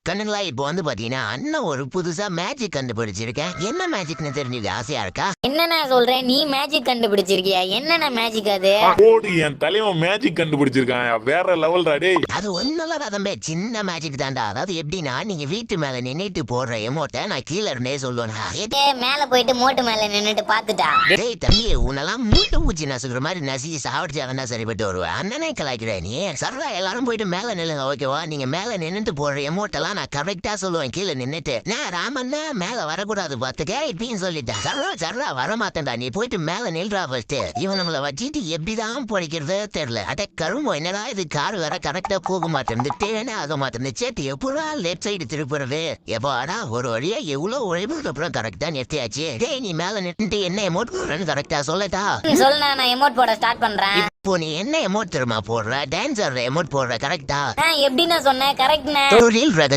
கண்ணுங்களா இப்போ வந்து பாத்தீங்கன்னா அண்ணன் ஒரு புதுசா மேஜிக் கண்டுபிடிச்சிருக்கேன். என்ன மேஜிக்னு தெரிஞ்சுக்க ஆசையா இருக்கா? என்னண்ணா சொல்றேன், நீ மேஜிக் கண்டுபிடிச்சிருக்கியா? என்னண்ணா மேஜிக் அது? ஓடி என் தலைவன் மேஜிக் கண்டுபிடிச்சிருக்கான். வேற லெவல் டே. அது ஒண்ணுல தம்பி, சின்ன மேஜிக் தான்டா. அதாவது எப்படின்னா, நீங்க வீட்டு மேல நின்னுட்டு போடுற எமோட்டை நான் கீழே இருந்தே சொல்லுவேன். மேல போயிட்டு மோட்டு மேல நின்னுட்டு பாத்துட்டா. டேய் தம்பி, உன்னெல்லாம் மூட்டை பூச்சி நசுக்கிற மாதிரி நசுக்கி சாவடிச்சாதான் சரிப்பட்டு வருவேன். அண்ணனே கலாய்க்கிற நீ. சர்வா எல்லாரும் போயிட்டு மேல நில்லுங்க, ஓகேவா? நீங்க மேல நின்னுட்டு போடுற எமோட்டெல்லாம் நான் கரெக்டா சொல்லுவேன் கீழே நின்னுட்டு. நான் ராமண்ணா மேல வரக்கூடாது பாத்துக்க இப்படின்னு சொல்லிட்டேன். சர்வா வரமாட்டேன்டா, நீ போயிட்டு மேல நில்றா ஃபர்ஸ்ட். இவன் நம்மள வச்சுட்டு எப்படிதான் பொழைக்கிறதே தெரியல. அட கரும்போ, என்னடா இது கார் வர கரெக்டா போக மாட்டேன், தேனே ஆக மாட்டேன். சேட்டு எப்படா லெஃப்ட் சைடு திருப்புறது? எப்பாடா ஒரு வழியா எவ்வளவு உழைப்புக்கு அப்புறம் கரெக்டா நிறுத்தியாச்சு. டேய், நீ மேல நின்று என்ன எமோட் போடுறேன்னு கரெக்டா சொல்லட்டா? சொல்லுண்ணா, நான் எமோட் போட ஸ்டார்ட் பண்றேன். இப்போ நீ என்ன எமோட் தெரியுமா போடுற? டான்ஸர் எமோட் போடுற கரெக்டா? எப்படின்னா சொன்னேன் கரெக்ட்ண்ணே. தொழில்